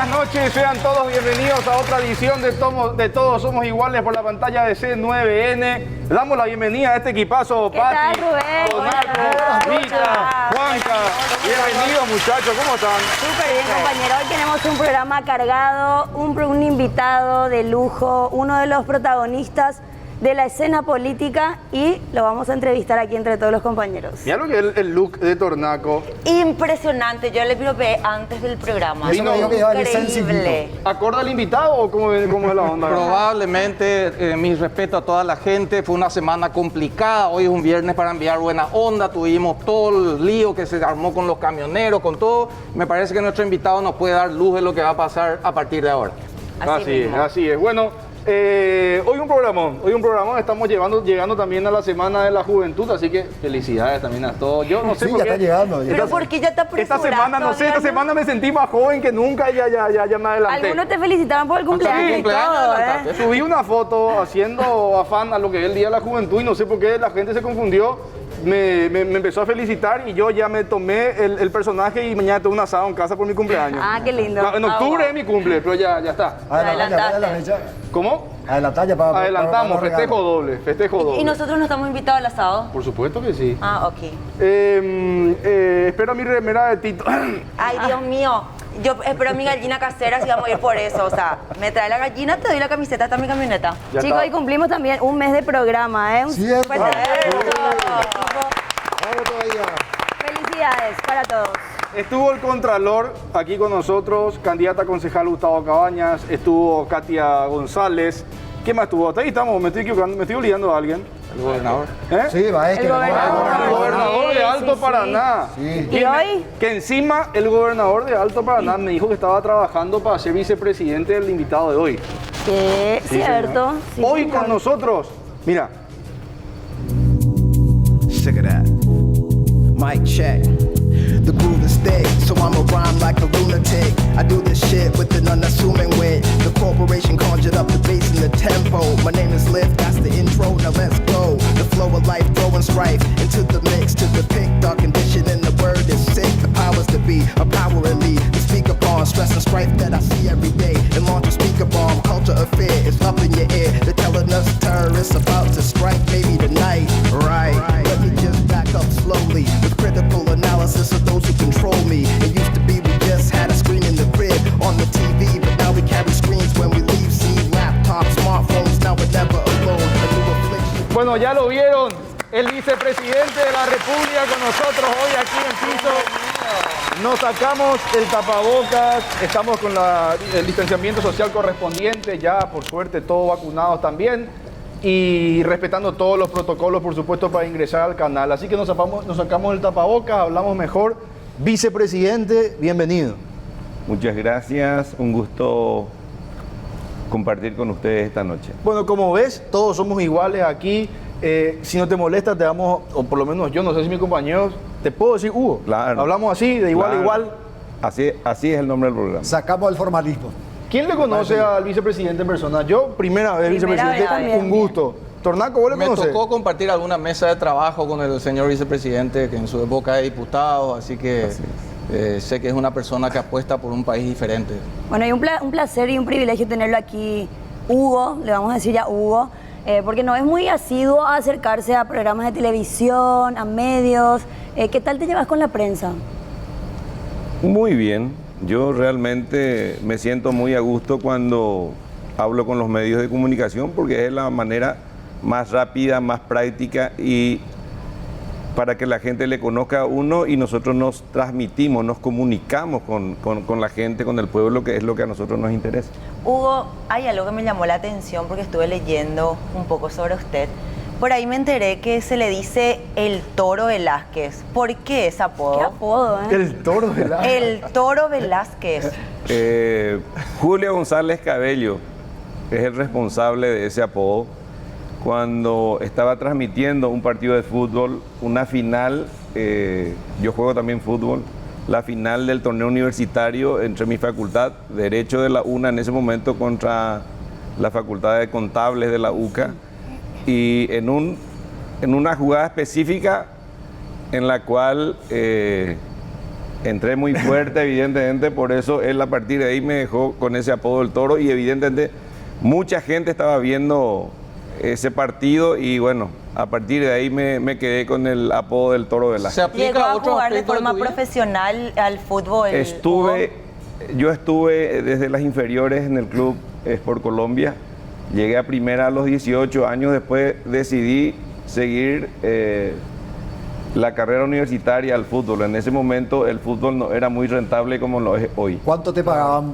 buenas noches, sean todos bienvenidos a otra edición de Todos Somos Iguales por la pantalla de C9N. Le damos la bienvenida a este equipazo, ¿Qué tal, Pati, Rubén? Donato, Vita, Juanca. Bienvenidos muchachos, ¿cómo están? Súper bien, compañero. Hoy tenemos un programa cargado, un invitado de lujo, uno de los protagonistas de la escena política y lo vamos a entrevistar aquí entre todos los compañeros. Mira lo que es el look de Tornaco. Impresionante, yo le probé antes del programa. Eso me dijo que Increíble. ¿Acorda al invitado o cómo es la onda? Probablemente, mi respeto a toda la gente, fue una semana complicada, hoy es un viernes para enviar buena onda, tuvimos todo el lío que se armó con los camioneros, con todo. Me parece que nuestro invitado nos puede dar luz de lo que va a pasar a partir de ahora. Así es. Bueno, hoy un programón, estamos llegando también a la Semana de la Juventud, así que felicidades también a todos. Yo no sé Sí, por ya qué. está llegando. Pero ¿por qué ya te Esta semana, no sé, esta semana me sentí más joven que nunca, ya me adelanté. Algunos te felicitaban por el cumpleaños y todo, ¿eh? Subí una foto haciendo afán a lo que es el Día de la Juventud y no sé por qué la gente se confundió. Me empezó a felicitar y yo ya me tomé el personaje y mañana tengo un asado en casa por mi cumpleaños. Ah, qué lindo. En octubre es mi cumple, pero ya está. Adelantaste la fecha. ¿Cómo? Adelantaste para Adelantamos, para festejo doble. ¿Y nosotros no estamos invitados al asado? Por supuesto que sí. Ah, ok. Espero mi remera de Tito. Ay, Dios mío. Yo espero mi gallina casera si vamos a ir por eso. O sea, me trae la gallina, te doy la camiseta, está mi camioneta. Ya Chicos, está. hoy cumplimos también un mes de programa, ¿eh? Cierto. Fuerte aplauso. Vamos todavía. Felicidades para todos. Estuvo el Contralor aquí con nosotros, candidata a concejal Gustavo Cabañas, estuvo Katia González. ¿Qué más estuvo? Hasta ahí estamos, me estoy equivocando, me estoy olvidando de alguien. El gobernador. ¿Eh? Sí, va, es que El gobernador. El gobernador de Alto Sí. Paraná. Sí. ¿Y hoy? Que encima el gobernador de Alto Paraná me dijo que estaba trabajando para ser vicepresidente del invitado de hoy. Sí, cierto. Sí, Hoy señor. con nosotros, mira, Sick of that. Mic check. The groove is thick, so I'ma rhyme like a lunatic. I do this shit with an unassuming wit. The corporation conjured up the bass and the tempo. My name is Lift, that's the intro, now let's go. The flow of life, throwing strife into the mix. To depict our condition and the word is sick. The powers to be, a power in me. To speak upon stress and strife that I see every day. And launch a speaker bomb, culture of fear is up in your ear. They're telling us terrorists about to strike, maybe tonight. Right, let me just back up slowly. With critical analysis of those who control me. It used to be we just had a screen in the crib on the TV, but now we carry screens when we leave. See laptops, smartphones, now we're never alone. A new affliction. bueno, ya lo vieron, el vicepresidente de la República con nosotros hoy aquí en piso. Nos sacamos el tapabocas, estamos con el distanciamiento social correspondiente, ya por suerte todos vacunados también y respetando todos los protocolos, por supuesto, para ingresar al canal. Así que nos sacamos el tapabocas, hablamos mejor. Vicepresidente, bienvenido. Muchas gracias, un gusto compartir con ustedes esta noche. Bueno, como ves, todos somos iguales aquí. Si no te molesta, te damos, o por lo menos yo, no sé si mis compañeros, te puedo decir Hugo. Claro. Hablamos así, de igual a Claro. igual. Así es el nombre del programa. Sacamos el formalismo. ¿Quién le conoce al vicepresidente en persona? Yo, primera vez, vicepresidente, vez también. un gusto. Tornaco, ¿vos le Me conoces? tocó compartir alguna mesa de trabajo con el señor vicepresidente, que en su época es diputado, así que sé que es una persona que apuesta por un país diferente. Bueno, y un placer y un privilegio tenerlo aquí, Hugo, le vamos a decir ya Hugo, porque no es muy asiduo a acercarse a programas de televisión, a medios. ¿Qué tal te llevas con la prensa? Muy bien, yo realmente me siento muy a gusto cuando hablo con los medios de comunicación porque es la manera más rápida, más práctica y para que la gente le conozca a uno y nosotros nos transmitimos, nos comunicamos con la gente, con el pueblo, que es lo que a nosotros nos interesa. Hugo, hay algo que me llamó la atención porque estuve leyendo un poco sobre usted. Por ahí me enteré que se le dice el Toro Velázquez. ¿Por qué ese apodo? ¿Qué apodo, eh? El toro de la... El Toro Velázquez. Julio González Cabello es el responsable de ese apodo. Cuando estaba transmitiendo un partido de fútbol, una final, yo juego también fútbol, la final del torneo universitario entre mi facultad, Derecho de la UNA en ese momento, contra la Facultad de Contables de la UCA, y en una jugada específica en la cual entré muy fuerte, evidentemente, por eso él a partir de ahí me dejó con ese apodo del Toro y evidentemente mucha gente estaba viendo ese partido y bueno, a partir de ahí me quedé con el apodo del Toro ¿Se Velázquez. aplica ¿Llegó a a otros jugar de aspectos forma tu vida? profesional al fútbol? Yo estuve desde las inferiores en el club Sport Colombia, llegué a primera a los 18 años, después decidí seguir la carrera universitaria al fútbol. En ese momento el fútbol no era muy rentable como lo es hoy. ¿Cuánto te pagaban?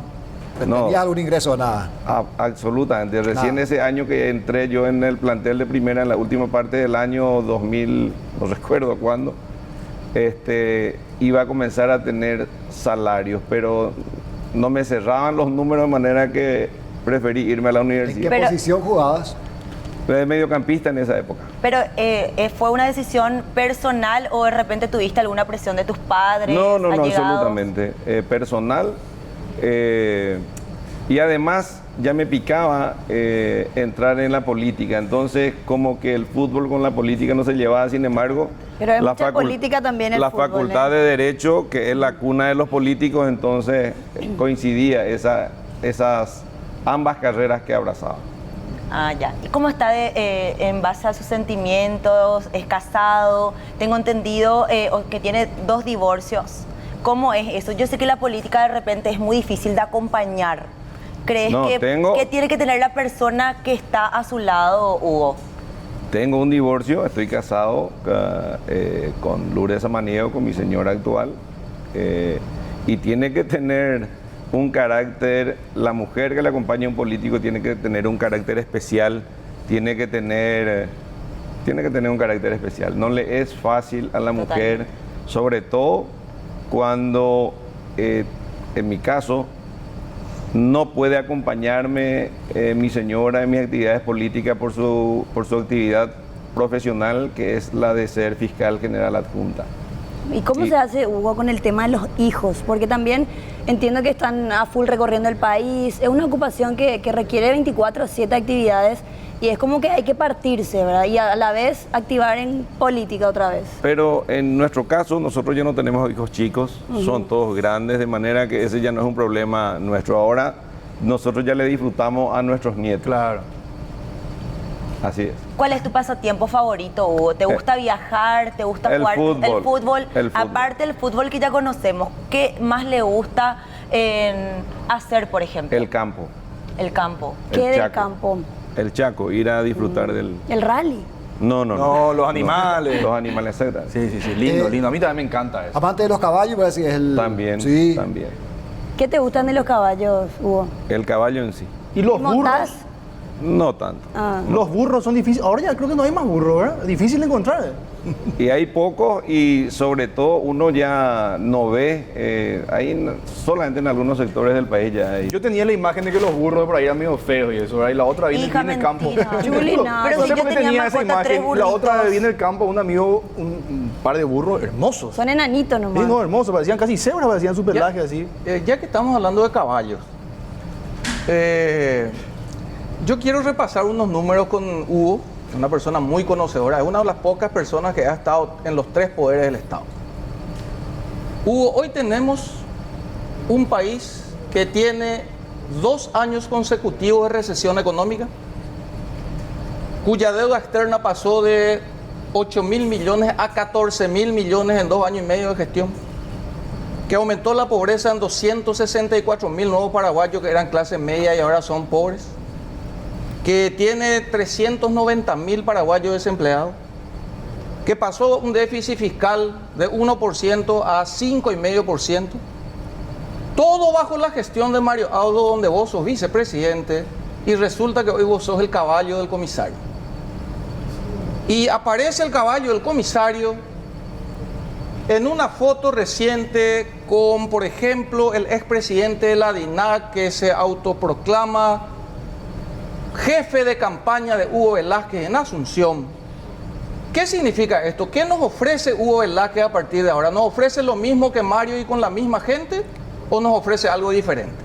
No. ¿Tenías algún ingreso o nada? Absolutamente. Recién Nada. ese año que entré yo en el plantel de primera, en la última parte del año 2000, no recuerdo cuándo, iba a comenzar a tener salarios, pero no me cerraban los números de manera que preferí irme a la ¿En qué universidad. Pero- posición jugabas? De mediocampista en esa época. Pero ¿fue una decisión personal o de repente tuviste alguna presión de tus padres? No, allegados? absolutamente. Personal. Y además ya me picaba entrar en la política. Entonces, como que el fútbol con la política no se llevaba, sin embargo. Pero hay mucha política también en el La fútbol, facultad ¿eh? de Derecho, que es la cuna de los políticos, entonces coincidía esas ambas carreras que abrazaba. Ah, ya. ¿Y cómo está en base a sus sentimientos? ¿Es casado? Tengo entendido que tiene 2 divorcios. ¿Cómo es eso? Yo sé que la política de repente es muy difícil de acompañar. ¿Crees No, que tengo- tiene que tener la persona que está a su lado, Hugo? Tengo un divorcio, estoy casado con Lourdes Samaniego, con mi señora actual, y tiene que tener un carácter, la mujer que le acompaña a un político tiene que tener un carácter especial, tiene que tener un carácter especial. No le es fácil a la mujer, sobre todo cuando, en mi caso, no puede acompañarme mi señora en mis actividades políticas por su actividad profesional, que es la de ser fiscal general adjunta. ¿Y cómo Y- se hace, Hugo, con el tema de los hijos? Porque también entiendo que están a full recorriendo el país. Es una ocupación que requiere 24/7 actividades y es como que hay que partirse, ¿verdad? Y a la vez activar en política otra vez. Pero en nuestro caso, nosotros ya no tenemos hijos chicos, son todos grandes, de manera que ese ya no es un problema nuestro. Ahora nosotros ya le disfrutamos a nuestros nietos. Claro. Así es. ¿Cuál es tu pasatiempo favorito, Hugo? ¿Te gusta viajar? ¿Te gusta el jugar fútbol. el fútbol? El fútbol. Aparte del fútbol que ya conocemos, ¿qué más le gusta hacer, por ejemplo? El campo. El campo. El ¿Qué del Chaco. campo? El Chaco, ir a disfrutar del... El rally. No, No, los animales. Los animales, etc. Sí, lindo, lindo. A mí también me encanta eso. Amante de los caballos, parece que es el... También, Sí. también. ¿Qué te gustan de los caballos, Hugo? El caballo en sí. ¿Y los ¿Montás? burros? No tanto. Ah. Los burros son difíciles. Ahora ya creo que no hay más burros, ¿verdad? Difícil de encontrar. Y hay pocos y sobre todo uno ya no ve, solamente en algunos sectores del país ya hay. Yo tenía la imagen de que los burros por ahí eran medio feos y eso, ¿verdad? Y la otra viene Hija, en el campo. mentira. Juli, no. Pero No si sé yo por qué tenía esa mascota 3 imagen. La otra burritos. viene en el campo, un amigo, un par de burros hermosos. Son enanitos Sí, nomás. no, hermosos, parecían casi cebras, parecían su pelaje así. Ya que estamos hablando de caballos, yo quiero repasar unos números con Hugo, una persona muy conocedora, es una de las pocas personas que ha estado en los 3 poderes del Estado. Hugo, hoy tenemos un país que tiene 2 años consecutivos de recesión económica, cuya deuda externa pasó de 8.000 millones a 14.000 millones en 2 años y medio de gestión, que aumentó la pobreza en 264.000 nuevos paraguayos que eran clase media y ahora son pobres, que tiene 390.000 paraguayos desempleados, que pasó un déficit fiscal de 1% a 5,5%, todo bajo la gestión de Mario Audo, donde vos sos vicepresidente y resulta que hoy vos sos el caballo del comisario. Y aparece el caballo del comisario en una foto reciente con, por ejemplo, el expresidente de la DINAC que se autoproclama jefe de campaña de Hugo Velázquez en Asunción. ¿Qué significa esto? ¿Qué nos ofrece Hugo Velázquez a partir de ahora? ¿Nos ofrece lo mismo que Mario y con la misma gente o nos ofrece algo diferente?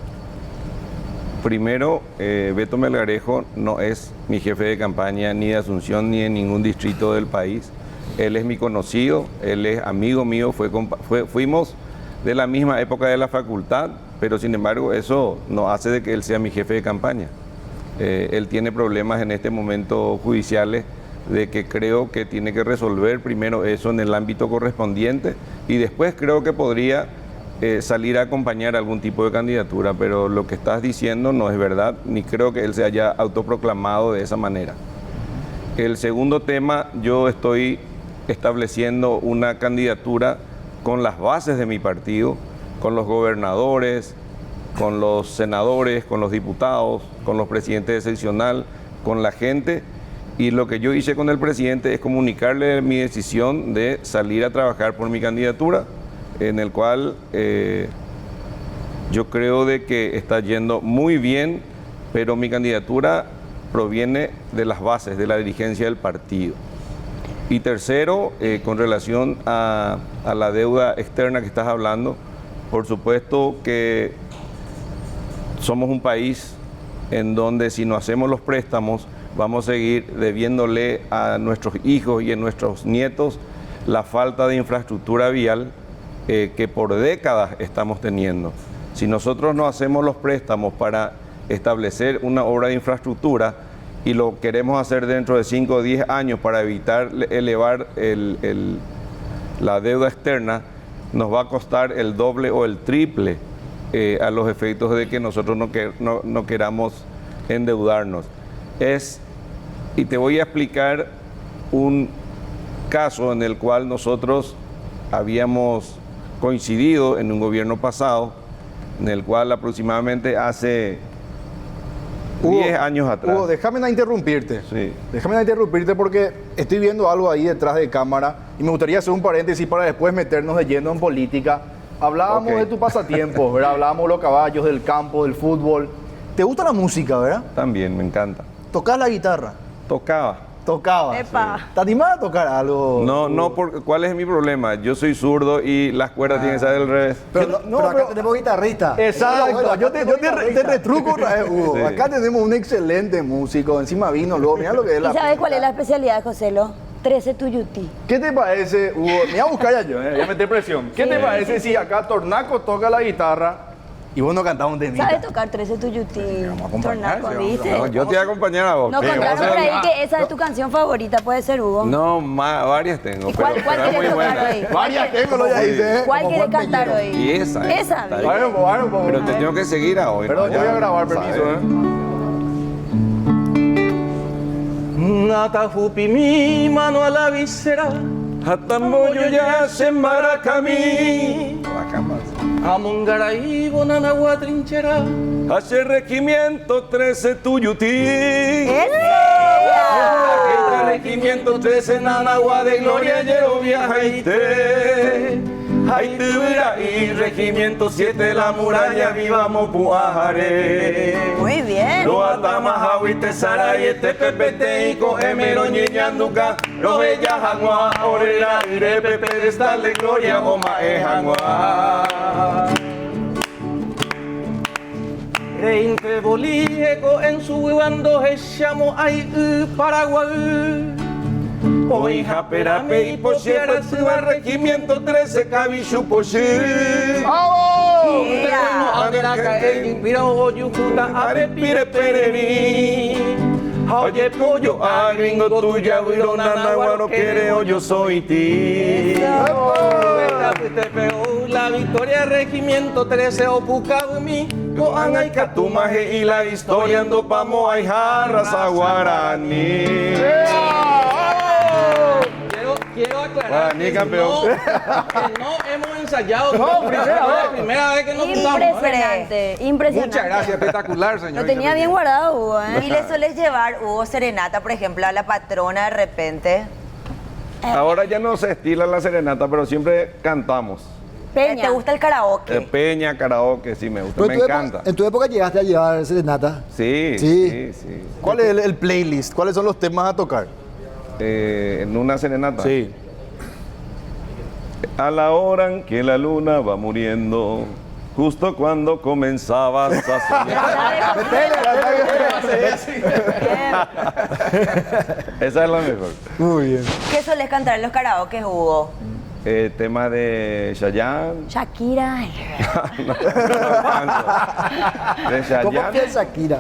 Primero, Beto Melgarejo no es mi jefe de campaña ni de Asunción ni en ningún distrito del país. Él es mi conocido, él es amigo mío, fuimos de la misma época de la facultad, pero sin embargo eso no hace de que él sea mi jefe de campaña. Él tiene problemas en este momento judiciales de que creo que tiene que resolver primero eso en el ámbito correspondiente y después creo que podría salir a acompañar algún tipo de candidatura, pero lo que estás diciendo no es verdad, ni creo que él se haya autoproclamado de esa manera. El segundo tema, yo estoy estableciendo una candidatura con las bases de mi partido, con los gobernadores, con los senadores, con los diputados, con los presidentes de seccional, con la gente. Y lo que yo hice con el presidente es comunicarle mi decisión de salir a trabajar por mi candidatura, en el cual yo creo de que está yendo muy bien, pero mi candidatura proviene de las bases, de la dirigencia del partido. Y tercero, con relación a la deuda externa que estás hablando, por supuesto que somos un país en donde si no hacemos los préstamos, vamos a seguir debiéndole a nuestros hijos y a nuestros nietos la falta de infraestructura vial que por décadas estamos teniendo. Si nosotros no hacemos los préstamos para establecer una obra de infraestructura y lo queremos hacer dentro de 5 o 10 años para evitar elevar la deuda externa, nos va a costar el doble o el triple a los efectos de que nosotros no queramos endeudarnos. Y te voy a explicar un caso en el cual nosotros habíamos coincidido en un gobierno pasado, en el cual aproximadamente hace 10 años atrás. Hugo, déjame interrumpirte. Sí. Déjame interrumpirte porque estoy viendo algo ahí detrás de cámara y me gustaría hacer un paréntesis para después meternos de lleno en política. Hablábamos de tu pasatiempo, ¿verdad? Hablábamos de los caballos, del campo, del fútbol. ¿Te gusta la música, verdad? También, me encanta. ¿Tocás la guitarra? Tocaba. Tocabas. Epa. ¿Te animás a tocar algo? No, ¿cuál es mi problema? Yo soy zurdo y las cuerdas tienen que ser del revés. Pero, acá tenemos guitarrista. Exacto, yo te retruco otra vez, Hugo. Sí. Acá tenemos un excelente músico, encima vino luego, mira lo que es la... ¿Y sabes cuál es la especialidad de Joselo? 13 tuyutí. ¿Qué te parece, Hugo? Me voy a buscar ya yo, ya metí presión. ¿Qué te parece si acá Tornaco toca la guitarra y vos no cantás un temita? ¿Sabes tocar 13 tuyutí? Tornaco, ¿viste? No, yo te voy a acompañar a vos. Nos ¿Qué? contaron Vos por sos- ahí que esa es tu canción favorita, puede ser, Hugo. No, varias tengo, ¿Y cuál pero es querés muy tocar buena. hoy? Varias tengo, lo ya dice, ¿eh? ¿Cuál Como quieres Juan cantar Peñero. hoy? Y esa. Esa. está ¿viste? bien. Bueno, Pero te tengo que seguir a hoy. Perdón, ¿no? yo voy a Ya, grabar, ¿sabes? permiso, ¿eh? Natajupi mi mano a la visera, Atamboyo ya se maracamí. Amongaray bonanagua trinchera. Hace regimiento 13 tuyutí. Aquella regimiento 13 nanagua de gloria llevo viajaite. Ay tubira y regimiento 7 la muralla vivamos puajare. Muy bien. Lo atamajahuite sarayete pepete y cogemero ñiñanduca. Lo bella jangua orera ire pepe de estar de gloria goma e jangua. Reinte bolíego en su bando echamos ahí Paraguay. Hoy japerape y pochera suba regimiento 13 cabichu pochi. Oye pollo a gringo tuya virona naguaro quereo yo soy ti. La victoria regimiento 13 opucabumi Goan ay catumaje y la historia ando pamo ay jarras a guaraní. Quiero aclarar Guaraní, que campeón. que no hemos ensayado. Primera vez que nos juntamos. Impresionante, impresionante. Muchas gracias, espectacular, señor. Lo tenía bien guardado, Hugo, ¿eh? ¿Y le sueles llevar, Hugo, serenata, por ejemplo, a la patrona de repente? Ahora ya no se estila la serenata, pero siempre cantamos. Peña. ¿Te gusta el karaoke? Peña, karaoke, sí me gusta, Pero me en tu encanta. en tu época llegaste a llevar serenata. Sí, Sí. sí, sí. ¿Cuál es el playlist? ¿Cuáles son los temas a tocar? En una serenata. Sí. A la hora en que la luna va muriendo, justo cuando comenzabas a soñar. Esa es la mejor. Muy bien. ¿Qué sueles cantar en los karaokes, Hugo? Tema de Chayanne. Shakira. No tanto. De ¿Cómo Chayanne. piensa Shakira?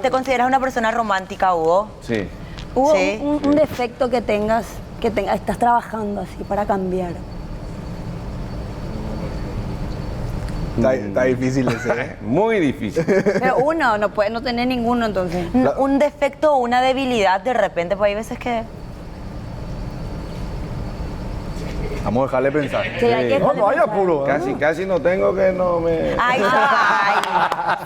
¿Te consideras una persona romántica, Hugo? Sí. Hugo, Sí. un defecto que tengas, estás trabajando así para cambiar. Está difícil ese. Muy difícil. Pero uno, no puede no tener ninguno entonces. Un defecto o una debilidad de repente, pues hay veces que... Vamos a dejarle pensar. Sí, hay que No, no hay pensar. apuro. Casi no tengo que no me... Ay,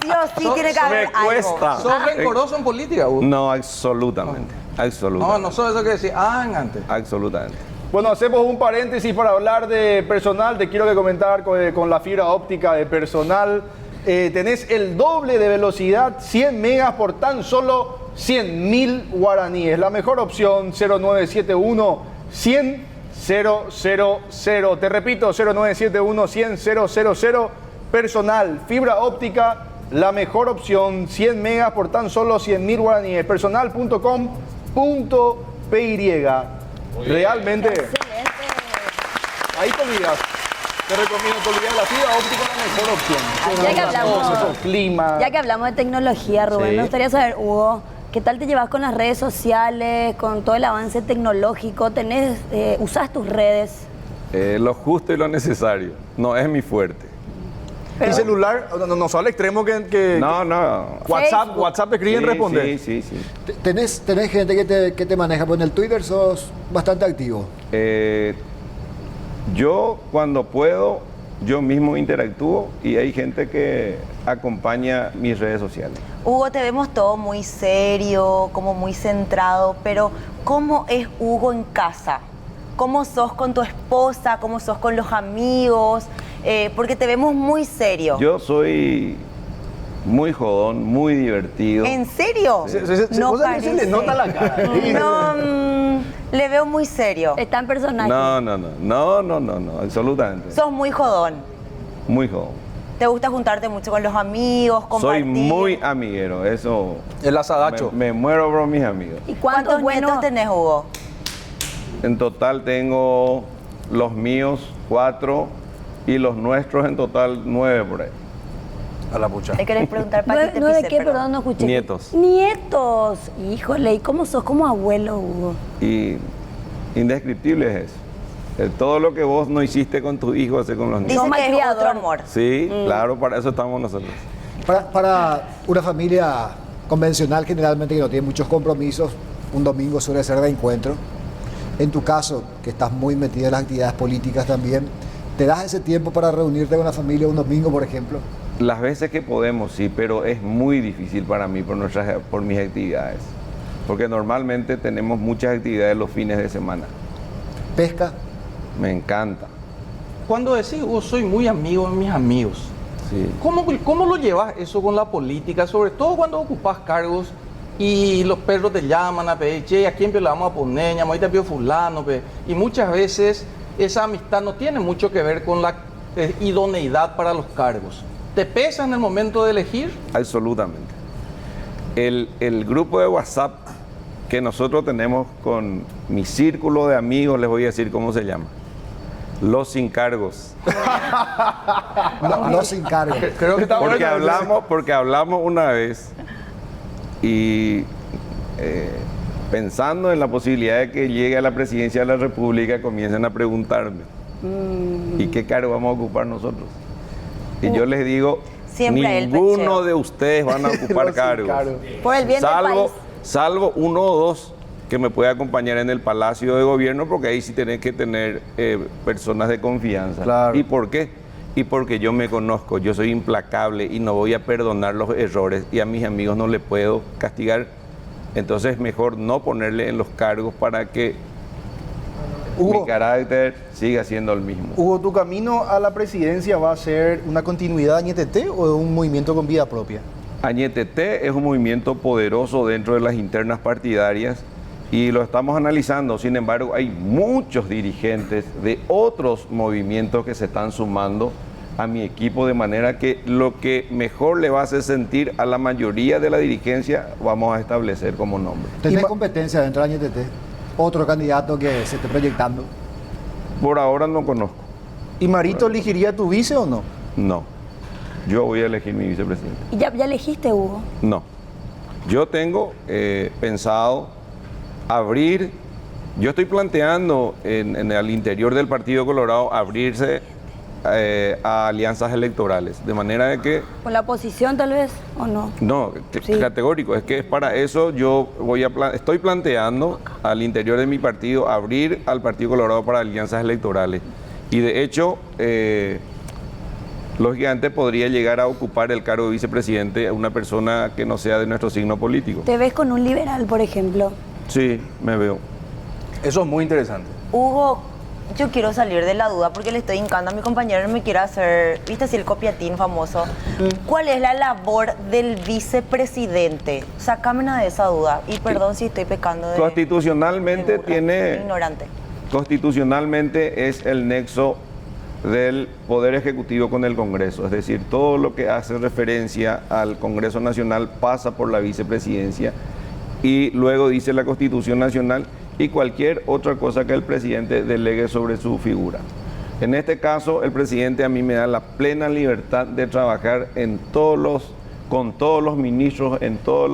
sí o sí tiene que haber me algo. cuesta. ¿Sos rencoroso en política, Hugo? No, absolutamente. No, Absolutamente. no sos eso que decís, antes. Absolutamente. Bueno, hacemos un paréntesis para hablar de personal. Te quiero que comentar con la fibra óptica de personal. Tenés el doble de velocidad, 100 megas por tan solo 100.000 guaraníes. La mejor opción, 0971 100 000. Te repito, 0971 100 000. Personal, fibra óptica, la mejor opción, 100 megas por tan solo 100.000 guaraníes. Personal.com.py. Realmente, ahí te olvidas. Te recomiendo, te olvidas, la fibra óptica es la mejor opción. Ya que hablamos- Esos climas. Ya que hablamos de tecnología, Rubén, Sí. me gustaría saber, Hugo, ¿qué tal te llevas con las redes sociales, con todo el avance tecnológico? ¿Usas tus redes? Lo justo y lo necesario. No es mi fuerte. ¿Y celular? No sale al extremo que No. WhatsApp te escriben Sí, responder. Sí. ¿Tenés gente que te maneja? Pues en el Twitter sos bastante activo. Yo cuando puedo, yo mismo interactúo y hay gente que acompaña mis redes sociales. Hugo, te vemos todo muy serio, como muy centrado, pero ¿cómo es Hugo en casa? ¿Cómo sos con tu esposa? ¿Cómo sos con los amigos? Porque te vemos muy serio. Yo soy muy jodón, muy divertido. ¿En serio? No se le nota la cara. No, le veo muy serio. Está en personaje. No, absolutamente. Sos muy jodón. Muy jodón. ¿Te gusta juntarte mucho con los amigos, Soy compartir? muy amiguero, eso. El asadacho. Me muero por mis amigos. ¿Y ¿Cuántos nietos tenés, Hugo? En total tengo los míos 4 y los nuestros en total 9 por ahí. A la pucha. ¿Te querés preguntar para qué te ¿Nueve pisé, qué? Perdón, no escuché. Nietos. Nietos. Híjole, ¿y cómo sos como abuelo, Hugo? Y indescriptible es eso. Todo lo que vos no hiciste con tus hijos, haces con los niños. Dice Sos que es malcriador. otro amor. Sí, claro, para eso estamos nosotros. Para una familia convencional, generalmente que no tiene muchos compromisos, un domingo suele ser de encuentro. En tu caso, que estás muy metido en las actividades políticas también, ¿te das ese tiempo para reunirte con la familia un domingo, por ejemplo? Las veces que podemos, sí, pero es muy difícil para mí por mis actividades. Porque normalmente tenemos muchas actividades los fines de semana. ¿Pesca? Me encanta. Cuando decís, Hugo, soy muy amigo de mis amigos, Sí. ¿cómo lo llevas eso con la política? Sobre todo cuando ocupás cargos y los perros te llaman a pedir, che, ¿a quién le vamos a poner? Ñamo, ahí te pido fulano, pe. Y muchas veces esa amistad no tiene mucho que ver con la idoneidad para los cargos. ¿Te pesa en el momento de elegir? Absolutamente. El grupo de WhatsApp que nosotros tenemos con mi círculo de amigos, les voy a decir cómo se llama. Los sin cargos. No se encarga. Creo que está Porque hablamos una vez y pensando en la posibilidad de que llegue a la presidencia de la República, comiencen a preguntarme ¿y qué cargo vamos a ocupar nosotros? Y yo les digo, Siempre el ninguno pecheo. de ustedes van a ocupar cargos. Por el bien del país. Salvo uno o dos que me pueda acompañar en el Palacio de Gobierno, porque ahí sí tenés que tener personas de confianza. Claro. ¿Y por qué? Y porque yo me conozco, yo soy implacable y no voy a perdonar los errores y a mis amigos no les puedo castigar. Entonces mejor no ponerle en los cargos para que Hugo. mi carácter siga siendo el mismo. Hugo, ¿tu camino a la presidencia va a ser una continuidad de Añetete o de un movimiento con vida propia? Añetete es un movimiento poderoso dentro de las internas partidarias y lo estamos analizando. Sin embargo, hay muchos dirigentes de otros movimientos que se están sumando a mi equipo, de manera que lo que mejor le va a hacer sentir a la mayoría de la dirigencia vamos a establecer como nombre. ¿Tenés competencia dentro de Añetete? ¿Otro candidato que se esté proyectando? Por ahora no conozco. ¿Y Marito elegiría tu vice o no? No. Yo voy a elegir mi vicepresidente. ¿Y ya elegiste, Hugo? No. Yo tengo pensado abrir, yo estoy planteando al interior del Partido Colorado abrirse a alianzas electorales, de manera de que... ¿Con la oposición tal vez o no? No, Sí. categórico, es que es para eso yo estoy planteando al interior de mi partido abrir al Partido Colorado para alianzas electorales. Y de hecho, lógicamente podría llegar a ocupar el cargo de vicepresidente a una persona que no sea de nuestro signo político. ¿Te ves con un liberal, por ejemplo? Sí, me veo. Eso es muy interesante. Hugo, yo quiero salir de la duda porque le estoy hincando a mi compañero, no me quiere hacer, viste así el copiatín famoso. ¿Cuál es la labor del vicepresidente? Sácame de esa duda. Y perdón si estoy pecando de... Constitucionalmente de burra, tiene... ignorante. Constitucionalmente es el nexo del Poder Ejecutivo con el Congreso, es decir, todo lo que hace referencia al Congreso Nacional pasa por la vicepresidencia y luego dice la Constitución Nacional y cualquier otra cosa que el presidente delegue sobre su figura. En este caso, el presidente a mí me da la plena libertad de trabajar con todos los ministros, en todos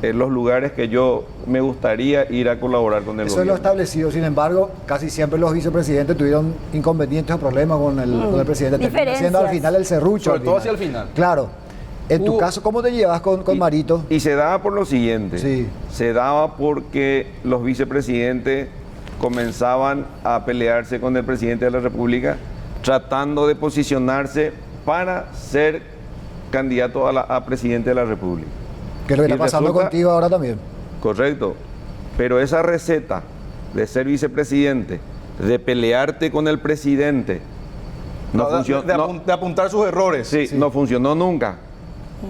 los lugares que yo me gustaría ir a colaborar con el Eso es lo gobierno. establecido, sin embargo, casi siempre los vicepresidentes tuvieron inconvenientes o problemas con el presidente. Termina siendo al final el serrucho. Sobre al todo final. hacia el final. Claro. En tu Hugo, caso, ¿cómo te llevas con Marito? Y se daba por lo siguiente, Sí. se daba porque los vicepresidentes comenzaban a pelearse con el presidente de la República, tratando de posicionarse para ser candidato a presidente de la República. Que es lo que Y está pasando resulta- contigo ahora también. Correcto, pero esa receta de ser vicepresidente, de pelearte con el presidente, no funcionó. De apuntar sus errores. Sí, no funcionó nunca.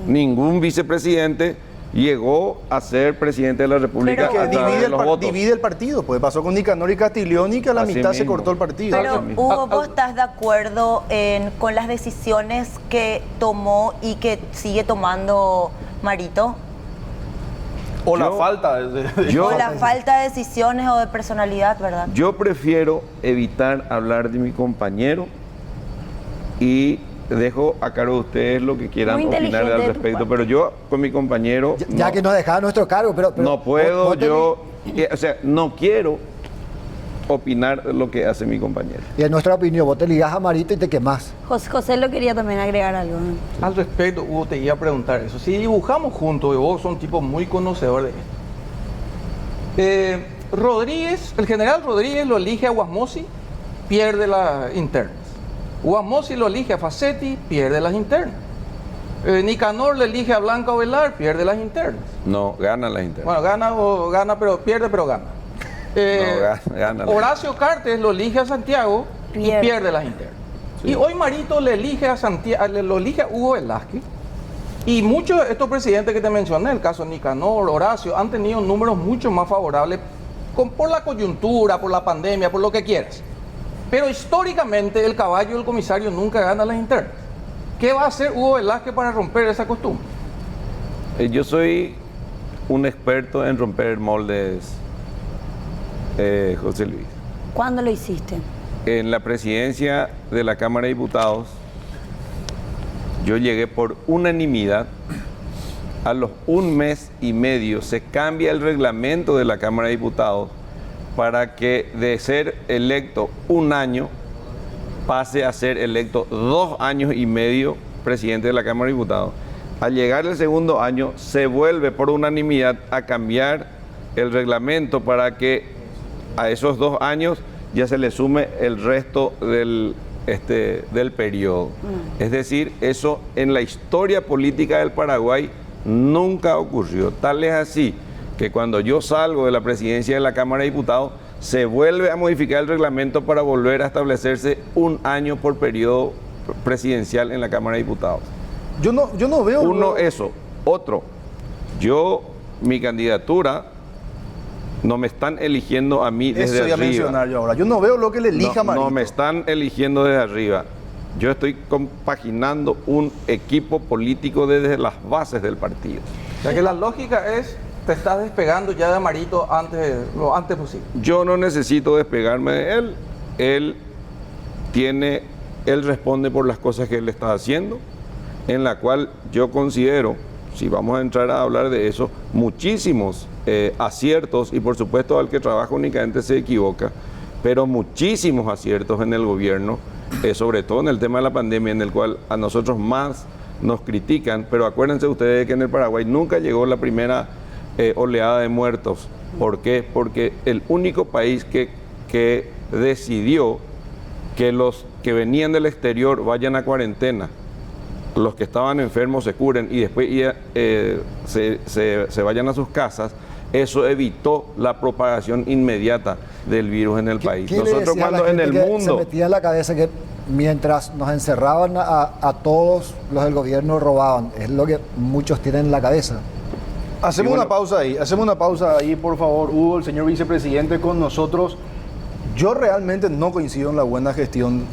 Ningún vicepresidente llegó a ser presidente de la República Pero a través de los votos. Divide el partido. Pues pasó con Nicanor y Castiglioni, que a la Así mitad se mismo. cortó el partido. Pero, mismo. Hugo, ¿vos estás de acuerdo con las decisiones que tomó y que sigue tomando Marito? O la Yo- falta Yo- O la falta de decisiones o de personalidad, ¿verdad? Yo prefiero evitar hablar de mi compañero y dejo a cargo de ustedes lo que quieran Muy opinar inteligente al de tu respecto, parte. pero yo con mi compañero Ya no, que nos dejaba nuestro cargo, pero no puedo, vos o sea, no quiero opinar lo que hace mi compañero. Y en nuestra opinión, vos te ligás a Marito y te quemás. José lo quería también agregar algo. Al respecto, Hugo, te iba a preguntar eso. Si dibujamos juntos, y vos sos un tipo muy conocedor de esto. Rodríguez, el general Rodríguez lo elige a Guasmosi, pierde las internas. Guasmosi lo elige a Facetti, pierde las internas. Nicanor le elige a Blanca Ovelar, pierde las internas. No, ganan las internas. Bueno, gana, pero pierde, pero gana. Gana. Horacio Cartes lo elige a Santiago y Pierde. pierde las internas. Sí. Y hoy Marito le elige a Santiago, lo elige a Hugo Velázquez. Y muchos de estos presidentes que te mencioné, el caso de Nicanor, Horacio, han tenido números mucho más favorables por la coyuntura, por la pandemia, por lo que quieras. Pero históricamente el caballo del comisario nunca gana las internas. ¿Qué va a hacer Hugo Velázquez para romper esa costumbre? Yo soy un experto en romper moldes, José Luis. ¿Cuándo lo hiciste? En la presidencia de la Cámara de Diputados, yo llegué por unanimidad. A los 1 mes y medio se cambia el reglamento de la Cámara de Diputados para que de ser electo 1 año pase a ser electo 2 años y medio presidente de la Cámara de Diputados. Al llegar el segundo año se vuelve por unanimidad a cambiar el reglamento para que a esos 2 años ya se le sume el resto del periodo. Es decir, eso en la historia política del Paraguay nunca ocurrió. Tal es así que cuando yo salgo de la presidencia de la Cámara de Diputados, se vuelve a modificar el reglamento para volver a establecerse 1 año por periodo presidencial en la Cámara de Diputados. Yo no veo... Uno, eso. Otro, mi candidatura, no me están eligiendo a mí desde Eso iba a arriba. mencionar yo ahora. Yo no veo lo que le elija a Marito. No me están eligiendo desde arriba. Yo estoy compaginando un equipo político desde las bases del partido. O sea que la lógica es te estás despegando ya de Amarito lo antes posible. Yo no necesito despegarme de él. Él responde por las cosas que él está haciendo, en la cual yo considero, si vamos a entrar a hablar de eso, muchísimos aciertos, y por supuesto al que trabaja únicamente se equivoca, pero muchísimos aciertos en el gobierno, sobre todo en el tema de la pandemia, en el cual a nosotros más nos critican, pero acuérdense ustedes que en el Paraguay nunca llegó la primera oleada de muertos. ¿Por qué? Porque el único país que decidió que los que venían del exterior vayan a cuarentena, los que estaban enfermos se curen y después se vayan a sus casas, eso evitó la propagación inmediata del virus en el país. ¿Qué Nosotros le decía a la cuando en gente el que mundo... se metía en la cabeza que mientras nos encerraban a todos los del gobierno robaban? Es lo que muchos tienen en la cabeza. Hacemos una pausa ahí, por favor, Hugo, el señor vicepresidente con nosotros. Yo realmente no coincido en la buena gestión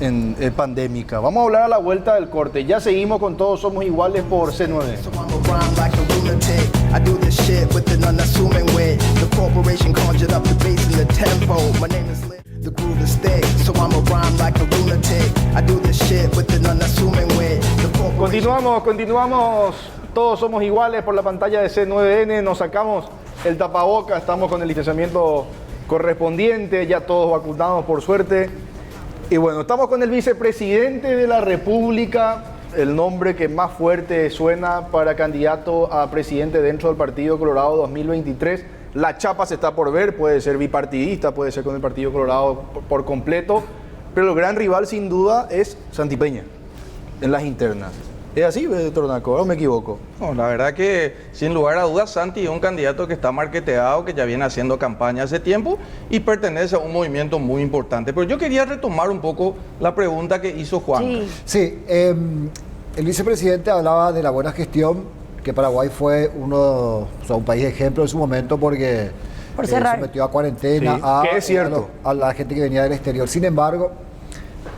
pandémica. Vamos a hablar a la vuelta del corte. Ya seguimos con Todos Somos Iguales por C9. So I'm a rhyme like a lunatic. I do this shit with an unassuming wit. The corporation conjured up the bass and the tempo. My name is Lit. The groove is thick. So I'm a rhyme like a lunatic. I do this shit with an unassuming wit. The corporation... Continuamos. Todos Somos Iguales por la pantalla de C9N. Nos sacamos el tapaboca. Estamos con el distanciamiento correspondiente, ya todos vacunados por suerte. Y bueno, estamos con el vicepresidente de la República, el nombre que más fuerte suena para candidato a presidente dentro del Partido Colorado 2023. La chapa se está por ver, puede ser bipartidista, puede ser con el Partido Colorado por completo, pero el gran rival sin duda es Santipeña en las internas. ¿Es así, doctor Naco, o me equivoco? No, la verdad que sin lugar a dudas Santi es un candidato que está marketeado, que ya viene haciendo campaña hace tiempo y pertenece a un movimiento muy importante. Pero yo quería retomar un poco la pregunta que hizo Juan. Sí, el vicepresidente hablaba de la buena gestión, que Paraguay fue un país de ejemplo en su momento porque Por cerrar. sometió a cuarentena que es cierto. a la gente que venía del exterior. Sin embargo,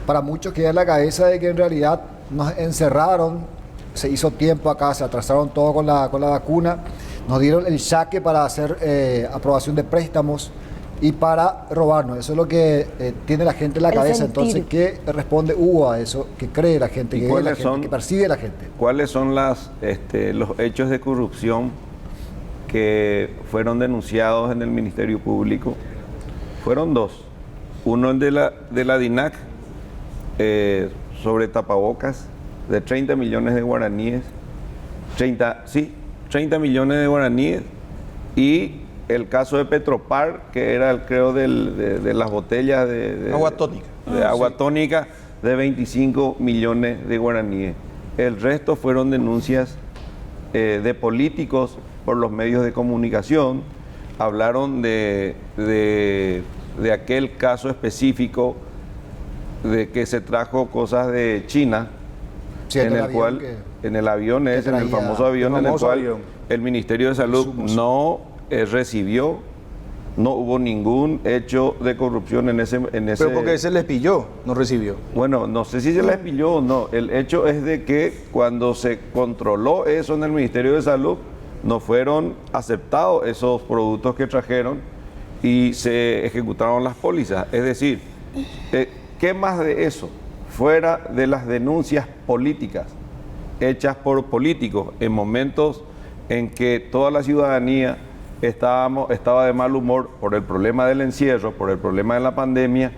para muchos queda en la cabeza de que en realidad nos encerraron, se hizo tiempo acá, se atrasaron todo con la vacuna, nos dieron el saque para hacer aprobación de préstamos y para robarnos. Eso es lo que tiene la gente en la cabeza. sentir. Entonces, ¿qué responde Hugo a eso? ¿Qué cree la gente? ¿Qué ve la gente? ¿Qué percibe la gente? ¿Cuáles son los hechos de corrupción que fueron denunciados en el Ministerio Público? Fueron dos. Uno el de la DINAC, sobre tapabocas, de 30 millones de guaraníes. 30 millones de guaraníes. Y el caso de Petropar, que era, creo, de las botellas de Agua tónica. De agua tónica, de 25 millones de guaraníes. El resto fueron denuncias de políticos por los medios de comunicación. Hablaron de aquel caso específico de que se trajo cosas de China, Sí, en el cual, en el avión ese, en el famoso avión, en el cual el Ministerio de Salud no recibió, no hubo ningún hecho de corrupción en ese... Pero porque se les pilló, no recibió. Bueno, no sé si se les pilló o no. El hecho es de que cuando se controló eso en el Ministerio de Salud, no fueron aceptados esos productos que trajeron y se ejecutaron las pólizas. Es decir, ¿qué más de eso? Fuera de las denuncias políticas hechas por políticos en momentos en que toda la ciudadanía estaba de mal humor por el problema del encierro, por el problema de la pandemia.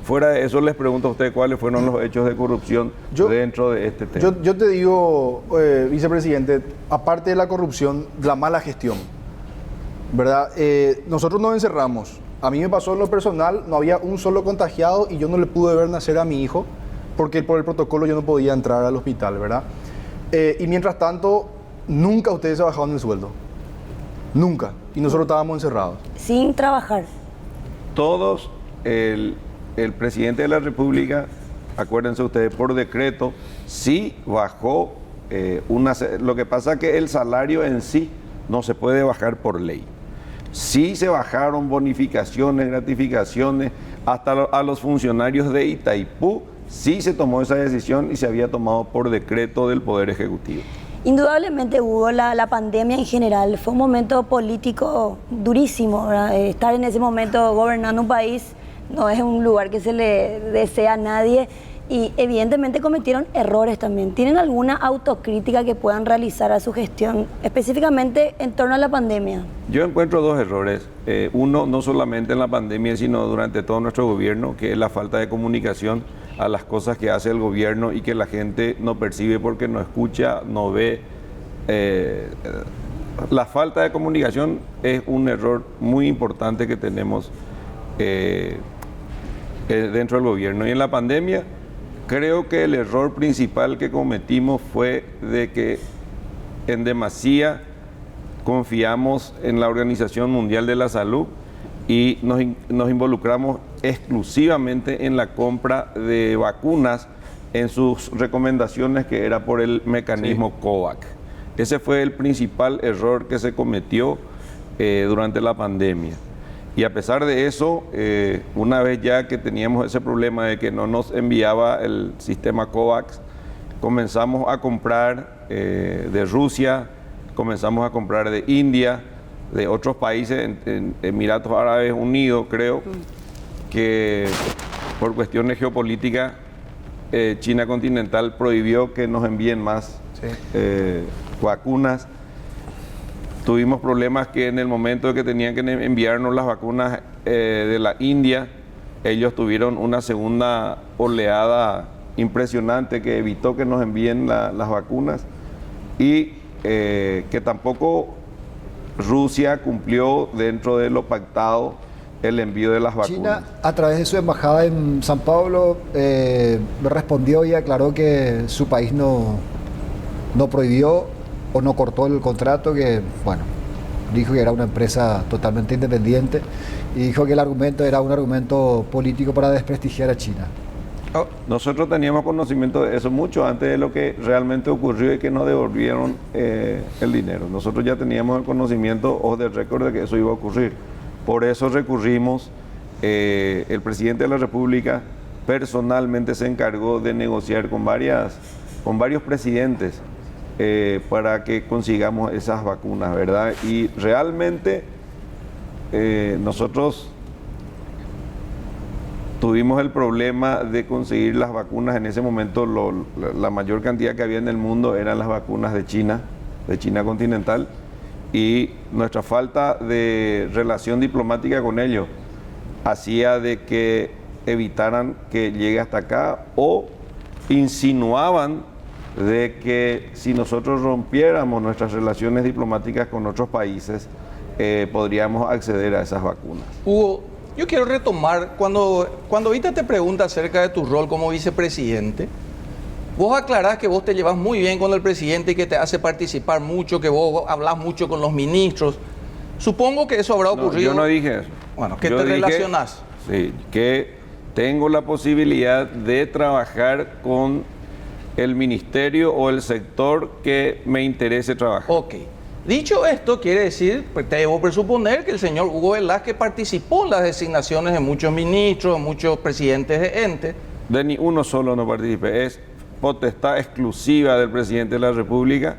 Fuera de eso, les pregunto a usted cuáles fueron los hechos de corrupción dentro de este tema. Yo te digo, vicepresidente, aparte de la corrupción, la mala gestión, ¿verdad? Nosotros nos encerramos. A mí me pasó en lo personal, no había un solo contagiado y yo no le pude ver nacer a mi hijo porque por el protocolo yo no podía entrar al hospital, ¿verdad? Y mientras tanto, nunca ustedes se bajaron el sueldo. Nunca. Y nosotros estábamos encerrados. Sin trabajar. Todos, el presidente de la República, acuérdense ustedes, por decreto, sí bajó lo que pasa es que el salario en sí no se puede bajar por ley. Sí se bajaron bonificaciones, gratificaciones, hasta a los funcionarios de Itaipú, sí se tomó esa decisión y se había tomado por decreto del Poder Ejecutivo. Indudablemente, Hugo, la pandemia en general fue un momento político durísimo, ¿verdad? Estar en ese momento gobernando un país no es un lugar que se le desea a nadie y evidentemente cometieron errores también. ¿Tienen alguna autocrítica que puedan realizar a su gestión, específicamente en torno a la pandemia? Yo encuentro dos errores. Uno, no solamente en la pandemia, sino durante todo nuestro gobierno, que es la falta de comunicación a las cosas que hace el gobierno y que la gente no percibe porque no escucha, no ve. La falta de comunicación es un error muy importante que tenemos dentro del gobierno. Y en la pandemia, creo que el error principal que cometimos fue de que en demasía confiamos en la Organización Mundial de la Salud y nos involucramos exclusivamente en la compra de vacunas en sus recomendaciones, que era por el mecanismo COVAX. Ese fue el principal error que se cometió durante la pandemia. Y a pesar de eso, una vez ya que teníamos ese problema de que no nos enviaba el sistema COVAX, comenzamos a comprar de Rusia, comenzamos a comprar de India, de otros países, en Emiratos Árabes Unidos, creo, que por cuestiones geopolíticas, China continental prohibió que nos envíen más vacunas. Tuvimos problemas que en el momento de que tenían que enviarnos las vacunas de la India, ellos tuvieron una segunda oleada impresionante que evitó que nos envíen las vacunas y que tampoco Rusia cumplió dentro de lo pactado el envío de las vacunas. China, a través de su embajada en San Pablo, respondió y aclaró que su país no prohibió o no cortó el contrato, que, bueno, dijo que era una empresa totalmente independiente y dijo que el argumento era un argumento político para desprestigiar a China. Nosotros teníamos conocimiento de eso mucho antes de lo que realmente ocurrió y que nos devolvieron el dinero. Nosotros ya teníamos el conocimiento off the record de que eso iba a ocurrir. Por eso recurrimos, el presidente de la República personalmente se encargó de negociar con varios presidentes para que consigamos esas vacunas, ¿verdad? Y realmente nosotros tuvimos el problema de conseguir las vacunas. En ese momento la mayor cantidad que había en el mundo eran las vacunas de China continental, y nuestra falta de relación diplomática con ellos hacía de que evitaran que llegue hasta acá, o insinuaban de que si nosotros rompiéramos nuestras relaciones diplomáticas con otros países, podríamos acceder a esas vacunas. Hugo, yo quiero retomar, cuando ahorita te pregunta acerca de tu rol como vicepresidente, vos aclarás que vos te llevas muy bien con el presidente y que te hace participar mucho, que vos hablas mucho con los ministros. Supongo que eso habrá ocurrido. Yo no dije eso. Bueno, ¿qué te relacionás? Sí, que tengo la posibilidad de trabajar con el ministerio o el sector que me interese trabajar. Ok. Dicho esto, quiere decir, pues, te debo presuponer que el señor Hugo Velázquez participó en las designaciones de muchos ministros, de muchos presidentes de entes. De ni uno solo no participé. Es potestad exclusiva del presidente de la República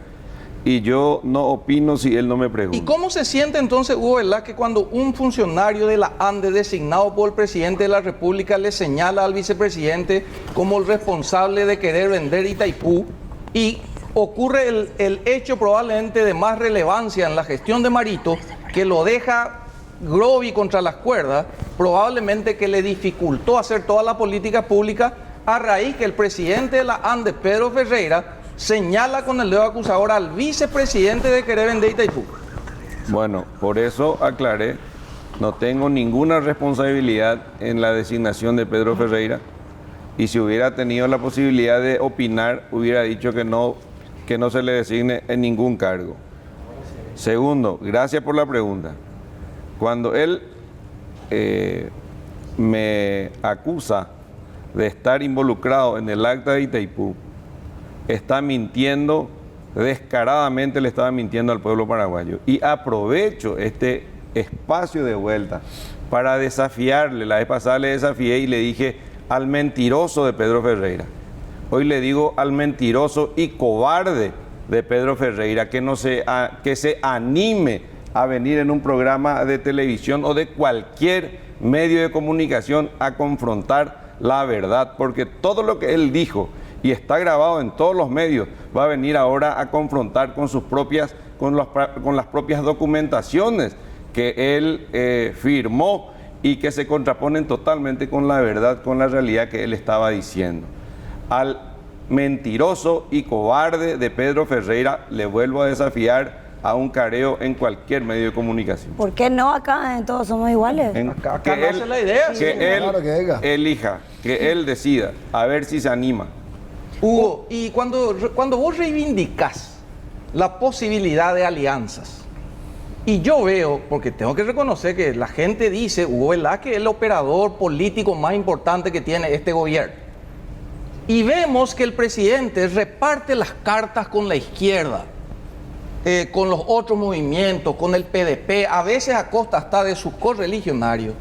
y yo no opino si él no me pregunta. ¿Y cómo se siente entonces Hugo Velázquez cuando un funcionario de la ANDE designado por el presidente de la República le señala al vicepresidente como el responsable de querer vender Itaipú, y ocurre el hecho probablemente de más relevancia en la gestión de Marito, que lo deja grovi contra las cuerdas, probablemente que le dificultó hacer toda la política pública, a raíz que el presidente de la ANDE, Pedro Ferreira, señala con el dedo acusador al vicepresidente de querer vender Itaipú? Bueno, por eso aclaré, no tengo ninguna responsabilidad en la designación de Pedro Ferreira, y si hubiera tenido la posibilidad de opinar, hubiera dicho que no se le designe en ningún cargo. Segundo, gracias por la pregunta. Cuando él me acusa de estar involucrado en el acta de Itaipú, está mintiendo, descaradamente le estaba mintiendo al pueblo paraguayo. Y aprovecho este espacio de vuelta para desafiarle. La vez pasada le desafié y le dije al mentiroso de Pedro Ferreira. Hoy le digo al mentiroso y cobarde de Pedro Ferreira, que se anime a venir en un programa de televisión o de cualquier medio de comunicación a confrontar la verdad, porque todo lo que él dijo y está grabado en todos los medios va a venir ahora a confrontar con las propias documentaciones que él firmó y que se contraponen totalmente con la verdad, con la realidad que él estaba diciendo. Al mentiroso y cobarde de Pedro Ferreira le vuelvo a desafiar a un careo en cualquier medio de comunicación. ¿Por qué no acá en Todos Somos Iguales? Acá no hace la idea. Que él claro que venga. elija, que él decida, a ver si se anima. Hugo, y cuando vos reivindicás la posibilidad de alianzas, y yo veo, porque tengo que reconocer que la gente dice, Hugo Velázquez es el operador político más importante que tiene este gobierno, y vemos que el presidente reparte las cartas con la izquierda, con los otros movimientos, con el PDP, a veces a costa hasta de sus correligionarios.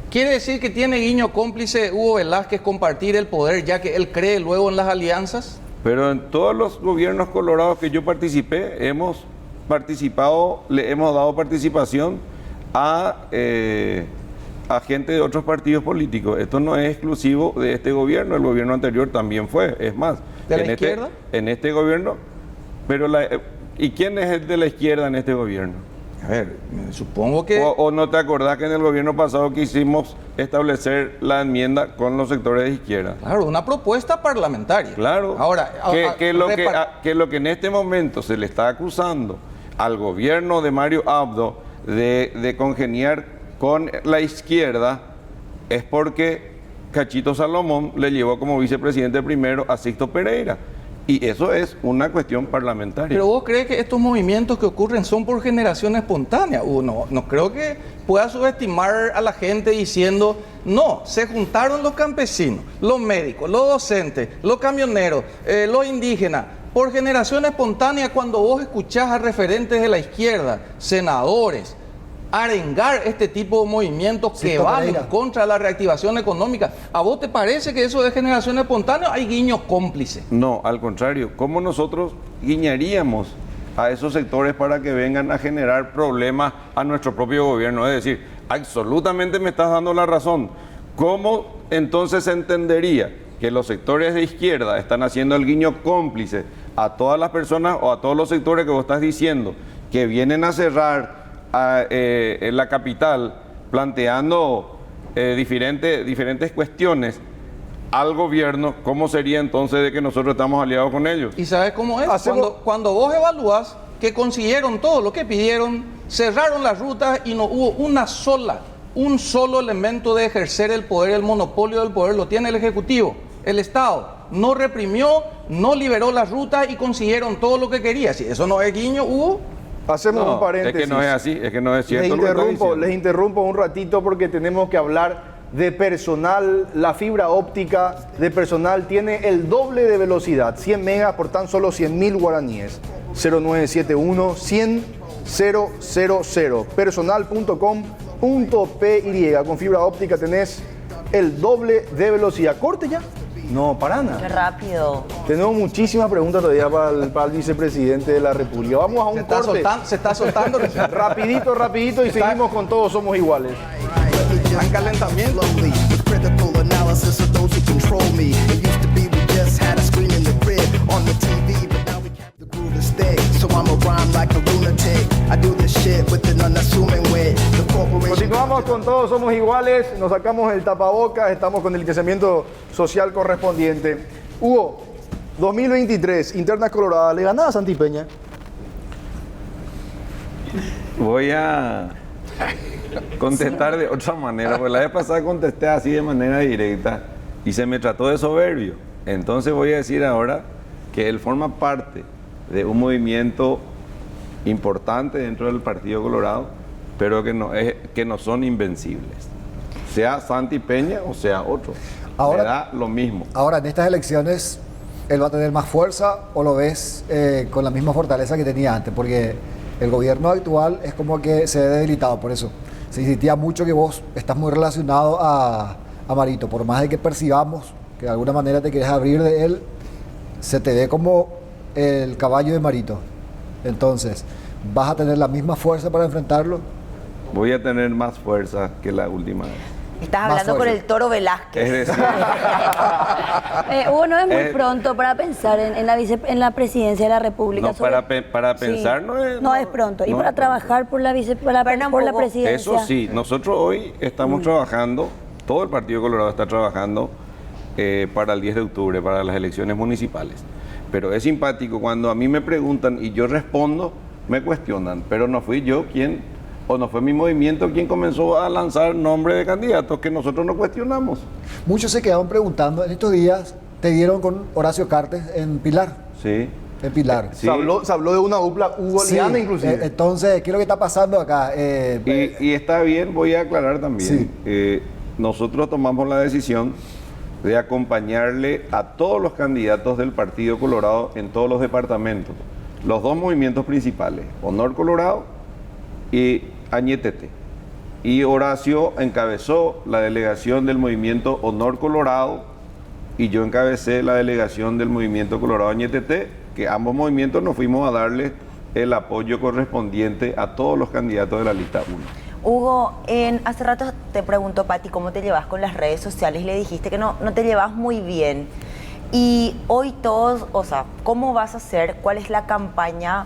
¿Quiere decir que tiene guiño cómplice Hugo Velázquez compartir el poder, ya que él cree luego en las alianzas? Pero en todos los gobiernos colorados que yo participé, hemos participado, le hemos dado participación a gente de otros partidos políticos. Esto no es exclusivo de este gobierno, el gobierno anterior también fue, es más. ¿De la izquierda? En este gobierno, pero ¿y quién es el de la izquierda en este gobierno? A ver, supongo que... ¿O no te acordás que en el gobierno pasado quisimos establecer la enmienda con los sectores de izquierda? Claro, una propuesta parlamentaria. Claro. Ahora, que lo que en este momento se le está acusando al gobierno de Mario Abdo de congeniar con la izquierda es porque Cachito Salomón le llevó como vicepresidente primero a Sixto Pereira. Y eso es una cuestión parlamentaria. ¿Pero vos crees que estos movimientos que ocurren son por generación espontánea? No creo que pueda subestimar a la gente diciendo, no, se juntaron los campesinos, los médicos, los docentes, los camioneros, los indígenas, por generación espontánea. Cuando vos escuchás a referentes de la izquierda, senadores, arengar este tipo de movimientos que van en contra de la reactivación económica, ¿a vos te parece que eso es generación espontánea o hay guiño cómplice? No, al contrario. ¿Cómo nosotros guiñaríamos a esos sectores para que vengan a generar problemas a nuestro propio gobierno? Es decir, absolutamente me estás dando la razón. ¿Cómo entonces se entendería que los sectores de izquierda están haciendo el guiño cómplice a todas las personas o a todos los sectores que vos estás diciendo que vienen a cerrar en la capital planteando diferentes cuestiones al gobierno? ¿Cómo sería entonces de que nosotros estamos aliados con ellos? ¿Y sabes cómo es? Cuando vos evalúas que consiguieron todo lo que pidieron, cerraron las rutas y no hubo un solo elemento de ejercer el poder, el monopolio del poder lo tiene el Ejecutivo, el Estado. No reprimió, no liberó las rutas y consiguieron todo lo que quería. Si eso no es guiño, Hugo. Hacemos un paréntesis. Es que no es así, es que no es cierto. Les interrumpo un ratito porque tenemos que hablar de personal. La fibra óptica de personal tiene el doble de velocidad, 100 megas por tan solo 100.000 guaraníes. 0971 100 000. Personal.com.py. Con fibra óptica tenés el doble de velocidad. ¿Corte ya? No, para nada. Qué rápido. Tenemos muchísimas preguntas todavía para el vicepresidente de la República. Vamos a un corte. Se está soltando. rapidito y seguimos con Todos Somos Iguales. En calentamiento. Slowly, with critical analysis of those who control me. It used to be we just had a screen in the crib on the TV, but now we kept the groove is thick. So I'ma rhyme like a lunatic. I do this shit with an unassuming wit. The corporation. Continuamos con Todos Somos Iguales. Nos sacamos el tapabocas. Estamos con el distanciamiento social correspondiente. Hugo, 2023, Interna Colorada. ¿Le ganaba a Santi Peña? Voy a contestar de otra manera, porque la vez pasada contesté así de manera directa y se me trató de soberbio. Entonces voy a decir ahora que él forma parte de un movimiento importante dentro del Partido Colorado, pero que no son invencibles. Sea Santi Peña o sea otro. Ahora, le da lo mismo. Ahora, en estas elecciones, ¿él va a tener más fuerza o lo ves con la misma fortaleza que tenía antes? Porque el gobierno actual es como que se ve debilitado, por eso. Se insistía mucho que vos estás muy relacionado a Marito, por más de que percibamos que de alguna manera te quieres abrir de él, se te ve como el caballo de Marito. Entonces, ¿vas a tener la misma fuerza para enfrentarlo? Voy a tener más fuerza que la última vez. Estás Más hablando con fuerte. el Toro Velázquez. Es decir, Hugo, no es muy pronto para pensar en la presidencia de la República. no, para pensar Sí, no es... es pronto. Y no para es pronto. trabajar por la presidencia. Eso sí, nosotros hoy estamos trabajando, todo el Partido Colorado está trabajando para el 10 de octubre, para las elecciones municipales. Pero es simpático cuando a mí me preguntan y yo respondo, me cuestionan, pero no fui yo quien, o no fue mi movimiento quien comenzó a lanzar nombres de candidatos que nosotros no cuestionamos. Muchos se quedaron preguntando, en estos días te dieron con Horacio Cartes en Pilar. Sí. En Pilar. Sí. Se habló de una dupla Hugo-Liana Sí, inclusive. entonces, ¿qué es lo que está pasando acá? Y está bien, voy a aclarar también. Nosotros tomamos la decisión de acompañarle a todos los candidatos del Partido Colorado en todos los departamentos. Los dos movimientos principales, Honor Colorado y Añetete. Y Horacio encabezó la delegación del movimiento Honor Colorado y yo encabecé la delegación del movimiento Colorado Añetete, que ambos movimientos nos fuimos a darle el apoyo correspondiente a todos los candidatos de la lista 1. Hugo, hace rato te preguntó Pati cómo te llevas con las redes sociales y le dijiste que no te llevas muy bien. Y hoy todos, o sea, ¿cómo vas a hacer? ¿Cuál es la campaña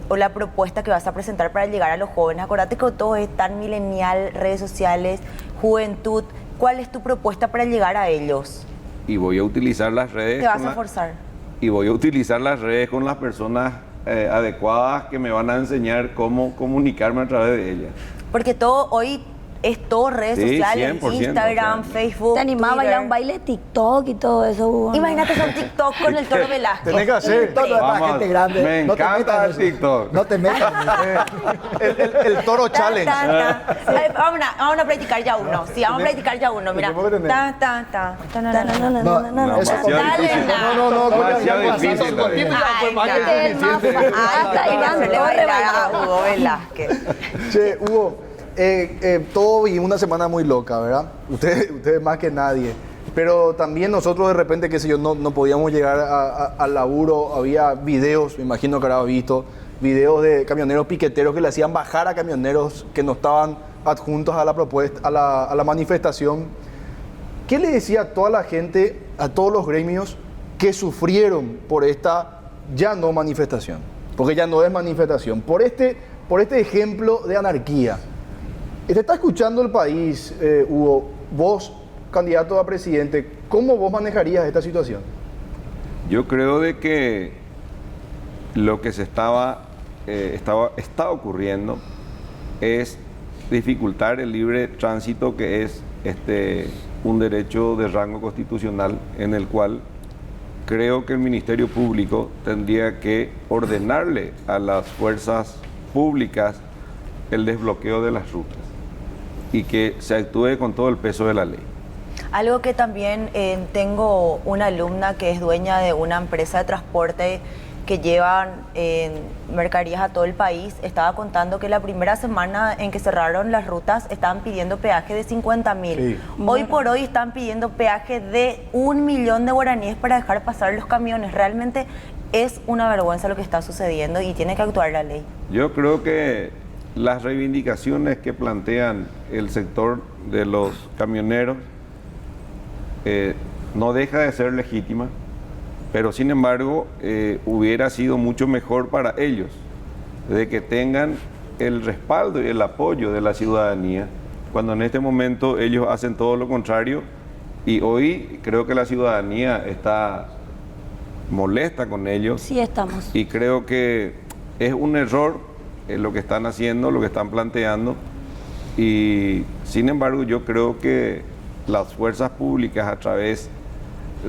o la propuesta que vas a presentar para llegar a los jóvenes? Acordate que todo es tan milenial, redes sociales, juventud. ¿Cuál es tu propuesta para llegar a ellos? Y voy a utilizar las redes. ¿Te vas a forzar? Y voy a utilizar las redes con las personas adecuadas que me van a enseñar cómo comunicarme a través de ellas. Porque todo hoy es todo redes Sí, sociales, 100%, Instagram, o sea, Facebook, ¿Te animás a Twitter. bailar un baile de TikTok y todo eso, Hugo? Imagínate hacer TikTok con el Toro Velázquez. Tenés que hacer. Todo lo demás, Vamos, gente grande. me no te encanta metas en el eso. TikTok. No te metas en eso. El Toro Challenge. Vamos a practicar ya uno. Sí, vamos a practicar ya uno. Mira. Tenemos que tener. No, Eso Dale, difícil. no, Demasiado difícil. Fue más que suficiente. Hasta Iván le Torre bailar a bailó. Hugo Velázquez. Che, Hugo, todo vivimos una semana muy loca, ¿verdad? Ustedes más que nadie. Pero también nosotros de repente, qué sé yo, no podíamos llegar al laburo. Había videos, me imagino que habrá visto, videos de camioneros piqueteros que le hacían bajar a camioneros que no estaban adjuntos a la propuesta, a la manifestación. ¿Qué le decía a toda la gente, a todos los gremios que sufrieron por esta ya no manifestación? Porque ya no es manifestación. Por este ejemplo de anarquía. Te está escuchando el país, Hugo. Vos, candidato a presidente, ¿cómo vos manejarías esta situación? Yo creo de que lo que está ocurriendo es dificultar el libre tránsito, que es un derecho de rango constitucional en el cual creo que el Ministerio Público tendría que ordenarle a las fuerzas públicas el desbloqueo de las rutas y que se actúe con todo el peso de la ley. Algo que también tengo una alumna que es dueña de una empresa de transporte que llevan mercaderías a todo el país, estaba contando que la primera semana en que cerraron las rutas estaban pidiendo peaje de 50.000. Sí. Hoy por hoy están pidiendo peaje de 1 millón de guaraníes para dejar pasar los camiones. Realmente es una vergüenza lo que está sucediendo y tiene que actuar la ley. Yo creo que las reivindicaciones que plantean el sector de los camioneros no deja de ser legítima, pero sin embargo hubiera sido mucho mejor para ellos de que tengan el respaldo y el apoyo de la ciudadanía, cuando en este momento ellos hacen todo lo contrario, y hoy creo que la ciudadanía está molesta con ellos. Sí, estamos. Y creo que es un error lo que están haciendo, lo que están planteando, y sin embargo yo creo que las fuerzas públicas, a través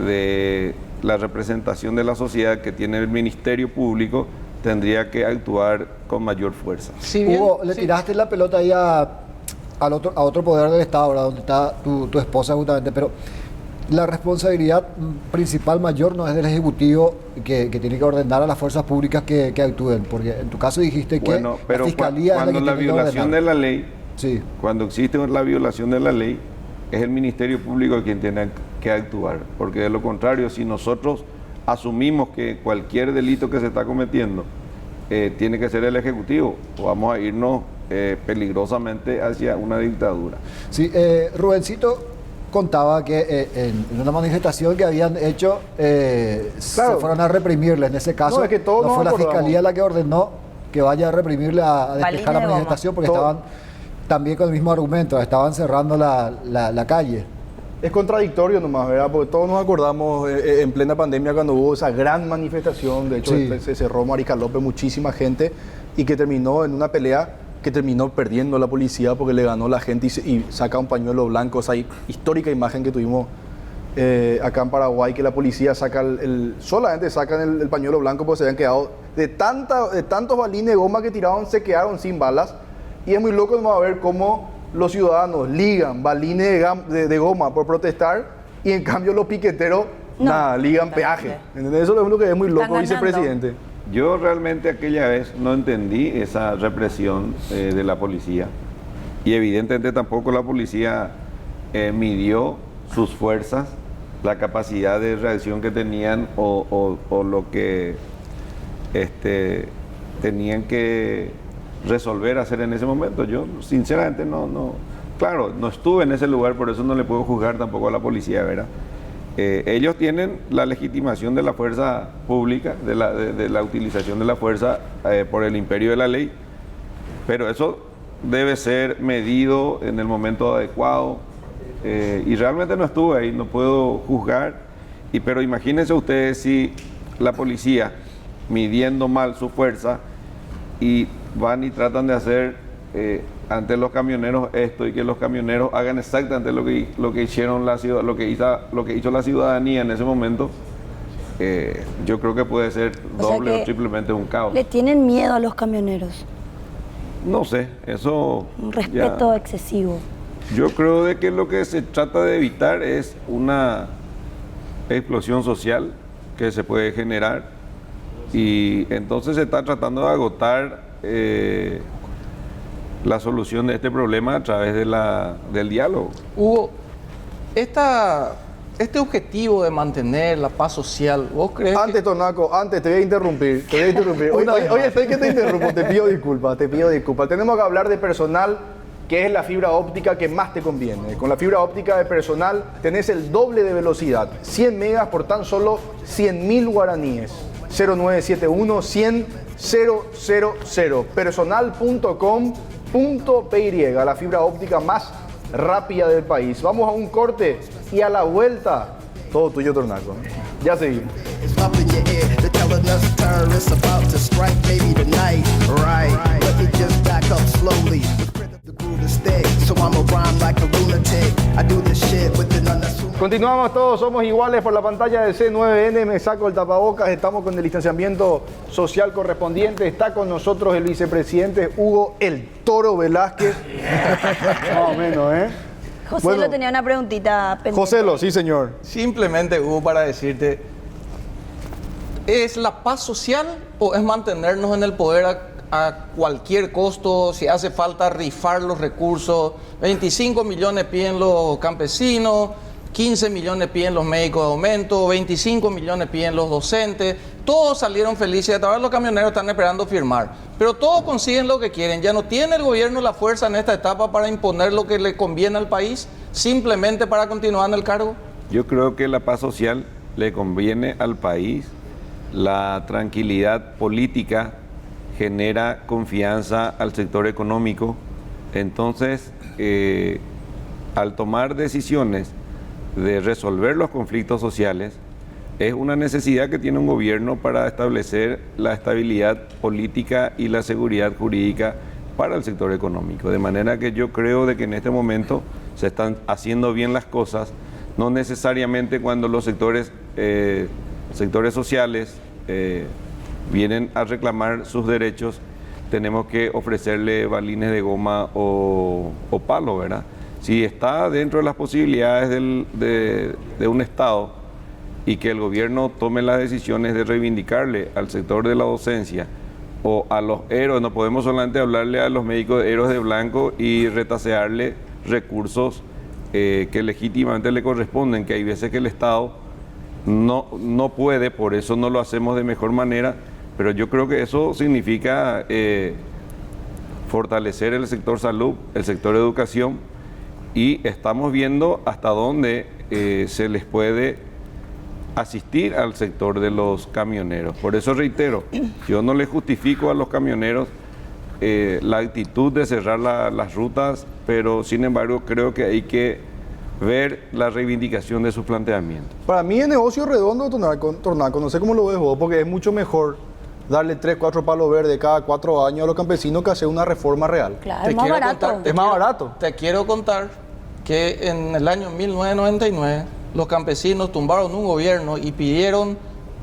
de la representación de la sociedad que tiene el Ministerio Público, tendría que actuar con mayor fuerza. Si bien- Hugo, le sí. tiraste la pelota ahí a otro poder del Estado, ¿verdad? Donde está tu esposa justamente, pero la responsabilidad principal mayor no es del Ejecutivo que tiene que ordenar a las fuerzas públicas que actúen, porque en tu caso dijiste que Bueno, pero la Fiscalía cuando es la la que tiene que violación de ordenar. la ley, Sí. cuando existe la violación de la ley, es el Ministerio Público quien tiene que actuar, porque de lo contrario, si nosotros asumimos que cualquier delito que se está cometiendo tiene que ser el Ejecutivo, o vamos a irnos peligrosamente hacia una dictadura. Sí, Rubencito contaba que en una manifestación que habían hecho se fueron a reprimirle. En ese caso, No, es que todos no nos fue la acordamos. fiscalía la que ordenó que vaya a reprimirle, a despejar Balines la de goma. manifestación, porque Todo. estaban también con el mismo argumento, estaban cerrando la calle. Es contradictorio nomás, ¿verdad? Porque todos nos acordamos en plena pandemia cuando hubo esa gran manifestación. De hecho, Sí. se cerró Mariscal López, muchísima gente, y que terminó en una pelea que terminó perdiendo la policía porque le ganó la gente y saca un pañuelo blanco. Esa histórica imagen que tuvimos acá en Paraguay, que la policía saca solamente sacan el pañuelo blanco porque se habían quedado de tantos balines de goma que tiraron, se quedaron sin balas. Y es muy loco nomás ver cómo los ciudadanos ligan balines de goma por protestar, y en cambio los piqueteros, No. nada, ligan peaje. ¿Entendés? Eso es lo que es muy loco, Están vicepresidente. Yo realmente aquella vez no entendí esa represión de la policía, y evidentemente tampoco la policía midió sus fuerzas, la capacidad de reacción que tenían o lo que tenían que resolver hacer en ese momento. Yo sinceramente claro, no estuve en ese lugar, por eso no le puedo juzgar tampoco a la policía, ¿verdad? Ellos tienen la legitimación de la fuerza pública, de la utilización de la fuerza por el imperio de la ley, pero eso debe ser medido en el momento adecuado, y realmente no estuve ahí, no puedo juzgar, pero imagínense ustedes si la policía, midiendo mal su fuerza, y van y tratan de hacer ante los camioneros esto, y que los camioneros hagan exactamente lo que hicieron lo que hizo la ciudadanía en ese momento. Yo creo que puede ser O sea doble que o triplemente un caos. Le tienen miedo a los camioneros, No sé, eso un respeto ya- excesivo. Yo creo de que lo que se trata de evitar es una explosión social que se puede generar, y entonces se está tratando de agotar la solución de este problema a través del diálogo. Hugo, este objetivo de mantener la paz social, ¿vos crees Antes, Tonaco, antes te voy a interrumpir. Hoy estoy que te interrumpo, te pido disculpas. Tenemos que hablar de personal, que es la fibra óptica que más te conviene. Con la fibra óptica de personal tenés el doble de velocidad, 100 megas por tan solo 100.000 guaraníes. 0971 100 000. Personal.com.py, la fibra óptica más rápida del país. Vamos a un corte y a la vuelta, todo tuyo, Tornaco. Ya seguimos. It's up in your ear. They're telling us terrorists about to strike maybe tonight. Right. Let me just back up slowly. The groove is thick, so I'ma rhyme like a lunatic. I do this shit with an unassuming. Continuamos, todos somos iguales por la pantalla del C9N. Me saco el tapabocas. Estamos con el distanciamiento social correspondiente. Está con nosotros el vicepresidente Hugo El Toro Velázquez. Más o menos, ¿eh? José Bueno. lo tenía una preguntita pendiente. Joselo, sí, señor. simplemente, Hugo, para decirte, ¿es la paz social o es mantenernos en el poder a cualquier costo? Si hace falta rifar los recursos, 25 millones piden los campesinos, 15 millones piden los médicos de aumento, 25 millones piden los docentes, todos salieron felices, ahora los camioneros están esperando firmar, pero todos consiguen lo que quieren. Ya no tiene el gobierno la fuerza en esta etapa para imponer lo que le conviene al país, simplemente para continuar en el cargo. Yo creo que la paz social le conviene al país, la tranquilidad política genera confianza al sector económico, entonces al tomar decisiones de resolver los conflictos sociales, es una necesidad que tiene un gobierno para establecer la estabilidad política y la seguridad jurídica para el sector económico. De manera que yo creo de que en este momento se están haciendo bien las cosas, no necesariamente cuando los sectores sociales vienen a reclamar sus derechos, tenemos que ofrecerle balines de goma o palo, ¿verdad? Si está dentro de las posibilidades de un Estado y que el gobierno tome las decisiones de reivindicarle al sector de la docencia o a los héroes, no podemos solamente hablarle a los médicos de héroes de blanco y retasearle recursos que legítimamente le corresponden, que hay veces que el Estado no puede, por eso no lo hacemos de mejor manera, pero yo creo que eso significa fortalecer el sector salud, el sector educación, y estamos viendo hasta dónde se les puede asistir al sector de los camioneros. Por eso reitero, yo no le justifico a los camioneros la actitud de cerrar las rutas, pero sin embargo creo que hay que ver la reivindicación de sus planteamientos. Para mí es negocio redondo Tornaco, no sé cómo lo ves vos, porque es mucho mejor darle 3, 4 palos verdes cada 4 años a los campesinos que hacer una reforma real. Claro, es más barato. Es más barato. Te quiero contar que en el año 1999 los campesinos tumbaron un gobierno y pidieron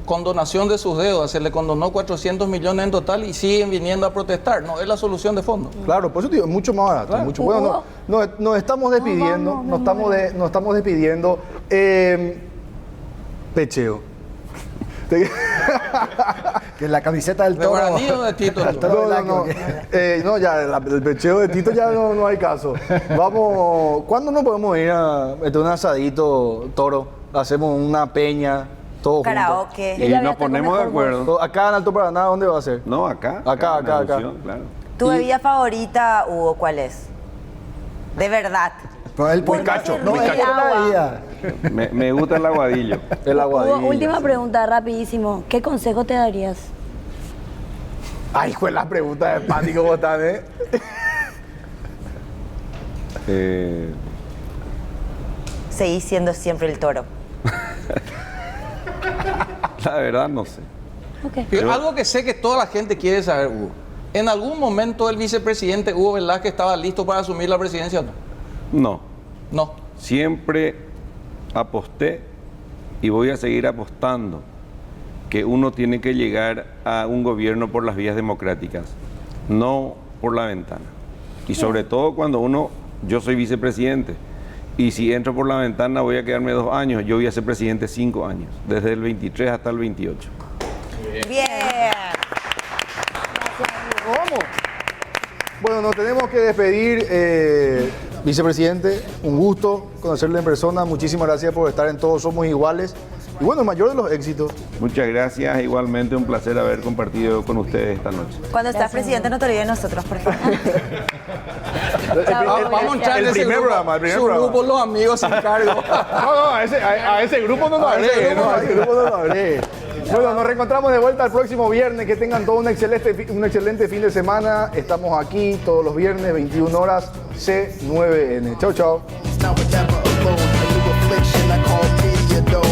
condonación de sus deudas. Se le condonó 400 millones en total y siguen viniendo a protestar. No es la solución de fondo. Claro, por eso te digo, es mucho más barato. Claro. Mucho. Bueno, nos estamos despidiendo. Nos estamos despidiendo. Pecheo. Que la camiseta del ¿De toro. Guaraní o de Tito? El toro No, blanco. no, ya el pecheo de Tito ya no hay caso. Vamos, ¿cuándo nos podemos ir a meter un asadito, Toro? Hacemos una peña, todos juntos. Karaoke. Yo Y ya voy a nos estar con ponemos de mejor acuerdo. Acá en Alto Paraná, ¿dónde va a ser? No, acá. Acá, en la acá. Asunción, claro. ¿Tu bebida favorita, Hugo, cuál es? De verdad. Pero el Porque cacho. el No, es agua. la bebida. Me gusta el aguadillo. El aguadillo. Hugo, última pregunta, rapidísimo. ¿Qué consejo te darías? Ay, hijo de la pregunta de pánico, botán, Seguís siendo siempre el toro. La verdad no sé. Ok. Pero algo que sé que toda la gente quiere saber, Hugo. ¿En algún momento el vicepresidente Hugo Velázquez estaba listo para asumir la presidencia o no? No. No. Siempre aposté y voy a seguir apostando que uno tiene que llegar a un gobierno por las vías democráticas, no por la ventana. Y sobre todo cuando yo soy vicepresidente, y si entro por la ventana voy a quedarme 2 años, yo voy a ser presidente 5 años, desde el 23 hasta el 28. Bien. Vamos. Bueno, nos tenemos que despedir, vicepresidente. Un gusto conocerle en persona. Muchísimas gracias por estar en Todos Somos Iguales. Y bueno, el mayor de los éxitos. Muchas gracias, igualmente un placer haber compartido con ustedes esta noche. Cuando estás presidente, no te olvides de nosotros, por favor. Vamos a entrar en El ese primer grupo, programa, el primer su programa. grupo, los amigos sin cargo. No, a ese grupo no lo A ese hablé. grupo No, a ese grupo no lo hablé. Bueno, nos reencontramos de vuelta el próximo viernes. Que tengan todo un excelente fin de semana. Estamos aquí todos los viernes, 21 horas, C9N. Chau, chau. Now or never alone. A new affliction I call media dome.